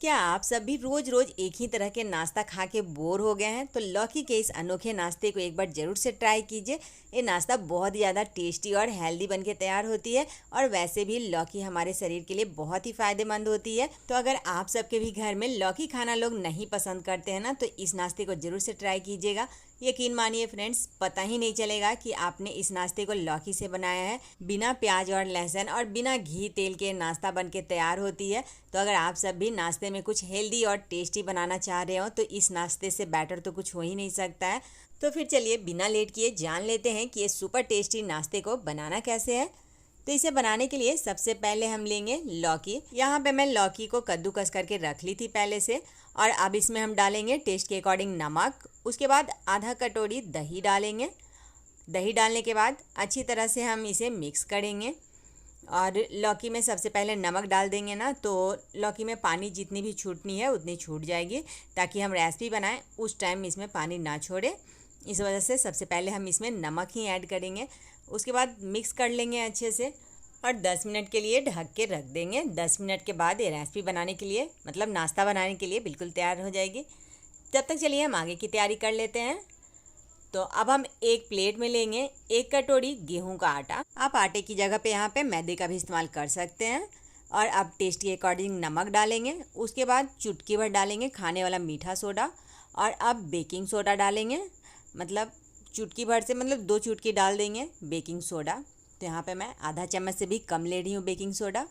क्या आप सब भी रोज रोज एक ही तरह के नाश्ता खा के बोर हो गए हैं? तो लौकी के इस अनोखे नाश्ते को एक बार जरूर से ट्राई कीजिए। ये नाश्ता बहुत ही ज़्यादा टेस्टी और हेल्दी बन के तैयार होती है और वैसे भी लौकी हमारे शरीर के लिए बहुत ही फायदेमंद होती है। तो अगर आप सबके भी घर में लौकी खाना लोग नहीं पसंद करते हैं ना, तो इस नाश्ते को जरूर से ट्राई कीजिएगा। यकीन मानिए फ्रेंड्स, पता ही नहीं चलेगा कि आपने इस नाश्ते को लौकी से बनाया है। बिना प्याज और लहसुन और बिना घी तेल के नाश्ता बन के तैयार होती है। तो अगर आप सब भी नाश्ते में कुछ हेल्दी और टेस्टी बनाना चाह रहे हो तो इस नाश्ते से बेटर तो कुछ हो ही नहीं सकता है। तो फिर चलिए बिना लेट किए जान लेते हैं कि ये सुपर टेस्टी नाश्ते को बनाना कैसे है। तो इसे बनाने के लिए सबसे पहले हम लेंगे लौकी। यहाँ पे मैं लौकी को कद्दूकस करके रख ली थी पहले से। और अब इसमें हम डालेंगे टेस्ट के अकॉर्डिंग नमक। उसके बाद आधा कटोरी दही डालेंगे। दही डालने के बाद अच्छी तरह से हम इसे मिक्स करेंगे। और लौकी में सबसे पहले नमक डाल देंगे ना, तो लौकी में पानी जितनी भी छूटनी है उतनी छूट जाएगी, ताकि हम रेसिपी बनाएं उस टाइम इसमें पानी ना छोड़े। इस वजह से सबसे पहले हम इसमें नमक ही ऐड करेंगे। उसके बाद मिक्स कर लेंगे अच्छे से और 10 मिनट के लिए ढक के रख देंगे। 10 मिनट के बाद ये रेसिपी बनाने के लिए, मतलब नाश्ता बनाने के लिए बिल्कुल तैयार हो जाएगी। तब तक चलिए हम आगे की तैयारी कर लेते हैं। तो अब हम एक प्लेट में लेंगे 1 कटोरी गेहूं का आटा। आप आटे की जगह पे यहाँ पे मैदे का भी इस्तेमाल कर सकते हैं। और अब टेस्ट के अकॉर्डिंग नमक डालेंगे। उसके बाद चुटकी भर डालेंगे खाने वाला मीठा सोडा। और अब बेकिंग सोडा डालेंगे, मतलब चुटकी भर से मतलब 2 चुटकी डाल देंगे बेकिंग सोडा। तो यहाँ पे मैं आधा चम्मच से भी कम ले रही हूँ बेकिंग सोडा।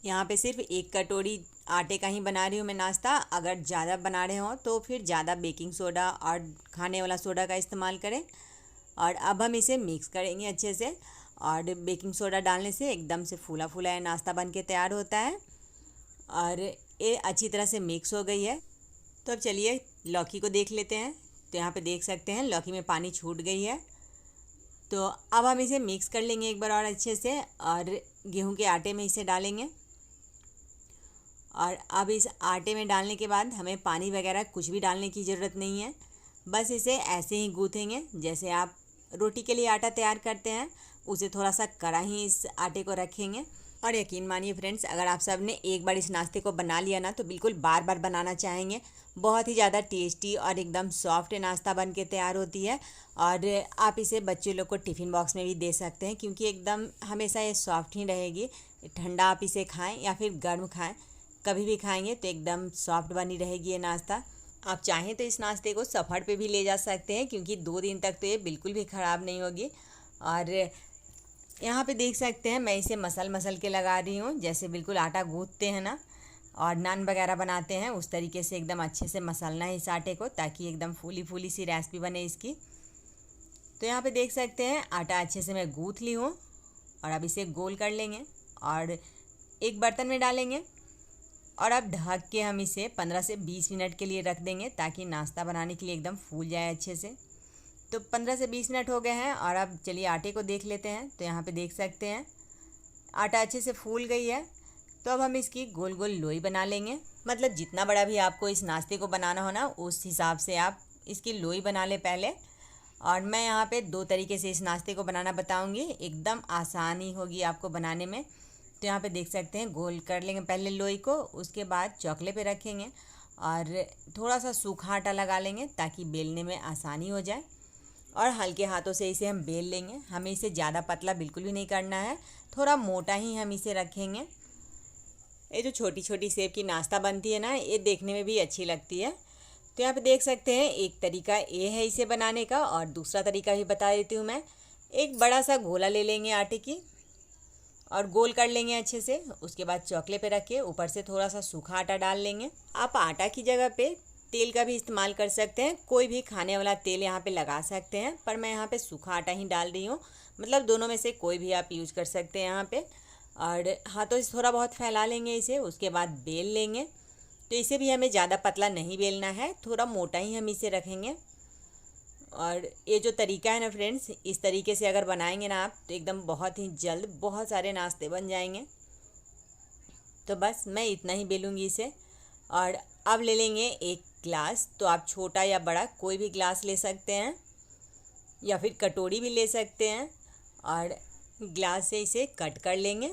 यहाँ पे सिर्फ 1 कटोरी आटे का ही बना रही हूँ मैं नाश्ता। अगर ज़्यादा बना रहे हो तो फिर ज़्यादा बेकिंग सोडा और खाने वाला सोडा का इस्तेमाल करें। और अब हम इसे मिक्स करेंगे अच्छे से। और बेकिंग सोडा डालने से एकदम से फूला फूला नाश्ता बन के तैयार होता है। और ये अच्छी तरह से मिक्स हो गई है। तो अब चलिए लौकी को देख लेते हैं। तो यहाँ पे देख सकते हैं लौकी में पानी छूट गई है। तो अब हम इसे मिक्स कर लेंगे एक बार और अच्छे से। और गेहूं के आटे में इसे डालेंगे। और अब इस आटे में डालने के बाद हमें पानी वगैरह कुछ भी डालने की ज़रूरत नहीं है। बस इसे ऐसे ही गूँथेंगे जैसे आप रोटी के लिए आटा तैयार करते हैं, उसे थोड़ा सा कड़ा ही इस आटे को रखेंगे। और यकीन मानिए फ्रेंड्स, अगर आप सब ने एक बार इस नाश्ते को बना लिया ना, तो बिल्कुल बार बार बनाना चाहेंगे। बहुत ही ज़्यादा टेस्टी और एकदम सॉफ्ट नाश्ता बन के तैयार होती है। और आप इसे बच्चे लोग को टिफ़िन बॉक्स में भी दे सकते हैं, क्योंकि एकदम हमेशा ये सॉफ्ट ही रहेगी। ठंडा आप इसे खाएं या फिर गर्म खाएं, कभी भी खाएंगे तो एकदम सॉफ्ट बनी रहेगी ये नाश्ता। आप चाहें तो इस नाश्ते को सफ़र पे भी ले जा सकते हैं, क्योंकि 2 दिन तक तो ये बिल्कुल भी ख़राब नहीं होगी। और यहाँ पे देख सकते हैं मैं इसे मसल के लगा रही हूँ, जैसे बिल्कुल आटा गूँथते हैं ना और नान वगैरह बनाते हैं, उस तरीके से एकदम अच्छे से मसलना है इस आटे को, ताकि एकदम फूली फूली सी रेसिपी बने इसकी। तो यहाँ पे देख सकते हैं आटा अच्छे से मैं गूँथ ली हूँ। और अब इसे गोल कर लेंगे और एक बर्तन में डालेंगे। और अब ढक के हम इसे 15 से 20 मिनट के लिए रख देंगे, ताकि नाश्ता बनाने के लिए एकदम फूल जाए अच्छे से। तो 15 से 20 मिनट हो गए हैं और अब चलिए आटे को देख लेते हैं। तो यहाँ पे देख सकते हैं आटा अच्छे से फूल गई है। तो अब हम इसकी गोल गोल लोई बना लेंगे। मतलब जितना बड़ा भी आपको इस नाश्ते को बनाना हो ना, उस हिसाब से आप इसकी लोई बना ले पहले। और मैं यहाँ पे 2 तरीके से इस नाश्ते को बनाना बताऊँगी, एकदम आसानी होगी आपको बनाने में। तो यहाँ पे देख सकते हैं गोल कर लेंगे पहले लोई को, उसके बाद चौकले पे रखेंगे और थोड़ा सा सूखा आटा लगा लेंगे, ताकि बेलने में आसानी हो जाए। और हल्के हाथों से इसे हम बेल लेंगे। हमें इसे ज़्यादा पतला बिल्कुल भी नहीं करना है, थोड़ा मोटा ही हम इसे रखेंगे। ये जो छोटी छोटी शेप की नाश्ता बनती है ना, ये देखने में भी अच्छी लगती है। तो यहाँ पे देख सकते हैं एक तरीका ये है इसे बनाने का, और दूसरा तरीका भी बता देती हूँ मैं। एक बड़ा सा गोला ले लेंगे आटे की और गोल कर लेंगे अच्छे से। उसके बाद चौकले पे रख के ऊपर से थोड़ा सा सूखा आटा डाल लेंगे। आप आटा की जगह पे तेल का भी इस्तेमाल कर सकते हैं, कोई भी खाने वाला तेल यहाँ पे लगा सकते हैं, पर मैं यहाँ पे सूखा आटा ही डाल रही हूँ। मतलब दोनों में से कोई भी आप यूज़ कर सकते हैं यहाँ पे। और हाथों से थोड़ा बहुत फैला लेंगे इसे, उसके बाद बेल लेंगे। तो इसे भी हमें ज़्यादा पतला नहीं बेलना है, थोड़ा मोटा ही हम इसे रखेंगे। और ये जो तरीका है ना फ्रेंड्स, इस तरीके से अगर बनाएंगे ना आप, तो एकदम बहुत ही जल्द बहुत सारे नाश्ते बन जाएंगे। तो बस मैं इतना ही बेलूँगी इसे। और अब ले लेंगे एक ग्लास। तो आप छोटा या बड़ा कोई भी ग्लास ले सकते हैं, या फिर कटोरी भी ले सकते हैं। और ग्लास से इसे कट कर लेंगे।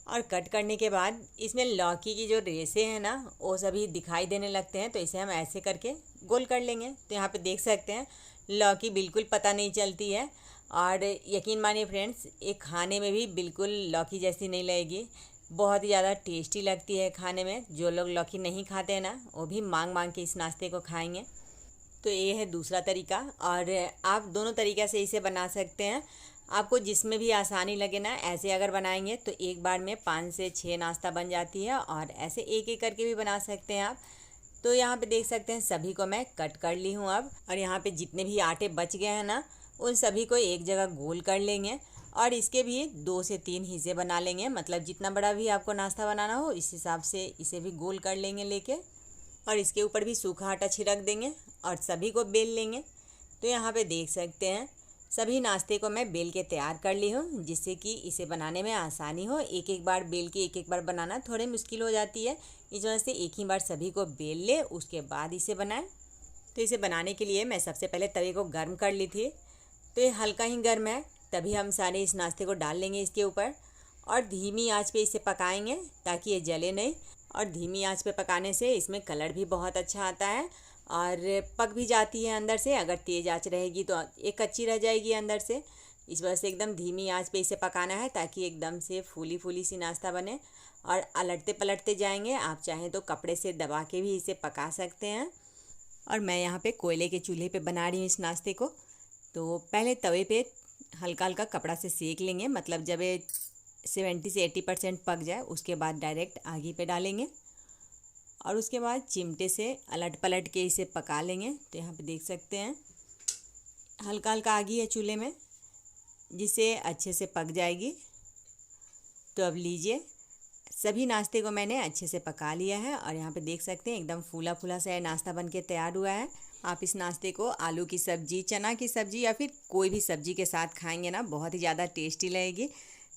और कट करने के बाद इसमें लौकी की जो रेशे हैं ना वो सभी दिखाई देने लगते हैं, तो इसे हम ऐसे करके गोल कर लेंगे। तो यहाँ पे देख सकते हैं लौकी बिल्कुल पता नहीं चलती है। और यकीन मानिए फ्रेंड्स, ये खाने में भी बिल्कुल लौकी जैसी नहीं लगेगी, बहुत ही ज़्यादा टेस्टी लगती है खाने में। जो लोग लौकी नहीं खाते हैं ना वो भी मांग मांग के इस नाश्ते को खाएंगे। तो ये है दूसरा तरीका, और आप दोनों तरीक़े से इसे बना सकते हैं। आपको जिसमें भी आसानी लगे ना, ऐसे अगर बनाएंगे तो एक बार में 5 से 6 नाश्ता बन जाती है, और ऐसे एक एक करके भी बना सकते हैं आप। तो यहाँ पे देख सकते हैं सभी को मैं कट कर ली हूँ अब। और यहाँ पे जितने भी आटे बच गए हैं ना उन सभी को एक जगह गोल कर लेंगे, और इसके भी 2 से 3 हिस्से बना लेंगे। मतलब जितना बड़ा भी आपको नाश्ता बनाना हो इस हिसाब से इसे भी गोल कर लेंगे लेके, और इसके ऊपर भी सूखा आटा छिड़क देंगे और सभी को बेल लेंगे। तो यहाँ पे देख सकते हैं सभी नाश्ते को मैं बेल के तैयार कर ली हूँ, जिससे कि इसे बनाने में आसानी हो। एक एक बार बेल के एक एक बार बनाना थोड़ी मुश्किल हो जाती है, इस वजह से एक ही बार सभी को बेल ले उसके बाद इसे बनाएं। तो इसे बनाने के लिए मैं सबसे पहले तवे को गर्म कर ली थी, तो ये हल्का ही गर्म है, तभी हम सारे इस नाश्ते को डाल लेंगे इसके ऊपर, और धीमी आंच पे इसे पकाएंगे ताकि ये जले नहीं। और धीमी आंच पे पकाने से इसमें कलर भी बहुत अच्छा आता है और पक भी जाती है अंदर से। अगर तेज़ आंच रहेगी तो एक कच्ची रह जाएगी अंदर से। इस वजह से एकदम धीमी आंच पे इसे पकाना है ताकि एकदम से फूली फूली सी नाश्ता बने। और अलटते पलटते जाएंगे, आप चाहें तो कपड़े से दबा के भी इसे पका सकते हैं। और मैं यहाँ पे कोयले के चूल्हे पे बना रही हूँ इस नाश्ते को। तो पहले तवे पे हल्का हल्का कपड़ा से सेक लेंगे, मतलब जब ये 70 से 80% पक जाए उसके बाद डायरेक्ट आगी पे डालेंगे, और उसके बाद चिमटे से अलट पलट के इसे पका लेंगे। तो यहाँ पे देख सकते हैं हल्का हल्का आगी है चूल्हे में, जिससे अच्छे से पक जाएगी। तो अब लीजिए, सभी नाश्ते को मैंने अच्छे से पका लिया है, और यहाँ पे देख सकते हैं एकदम फूला फूला सा नाश्ता बन के तैयार हुआ है। आप इस नाश्ते को आलू की सब्ज़ी, चना की सब्ज़ी या फिर कोई भी सब्ज़ी के साथ खाएंगे ना बहुत ही ज़्यादा टेस्टी लगेगी।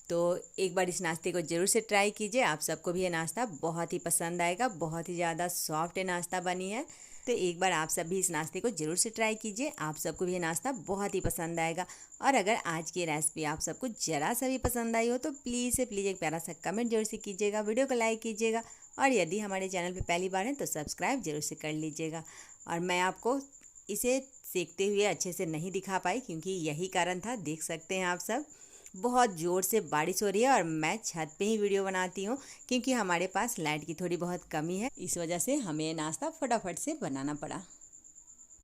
तो एक बार इस नाश्ते को ज़रूर से ट्राई कीजिए, आप सबको भी ये नाश्ता बहुत ही पसंद आएगा। बहुत ही ज़्यादा सॉफ्ट नाश्ता बनी है, तो एक बार आप सब भी इस नाश्ते को ज़रूर से ट्राई कीजिए, आप सबको भी ये नाश्ता बहुत ही पसंद आएगा। और अगर आज की रेसिपी आप सबको ज़रा सा भी पसंद आई हो तो प्लीज़ से प्लीज़ एक प्यारा सा कमेंट जरूर से कीजिएगा, वीडियो को लाइक कीजिएगा, और यदि हमारे चैनल पर पहली बार है तो सब्सक्राइब जरूर से कर लीजिएगा। और मैं आपको इसे सेकते हुए अच्छे से नहीं दिखा पाई क्योंकि यही कारण था। देख सकते हैं आप सब, बहुत ज़ोर से बारिश हो रही है और मैं छत पे ही वीडियो बनाती हूँ क्योंकि हमारे पास लाइट की थोड़ी बहुत कमी है, इस वजह से हमें नाश्ता फटाफट से बनाना पड़ा।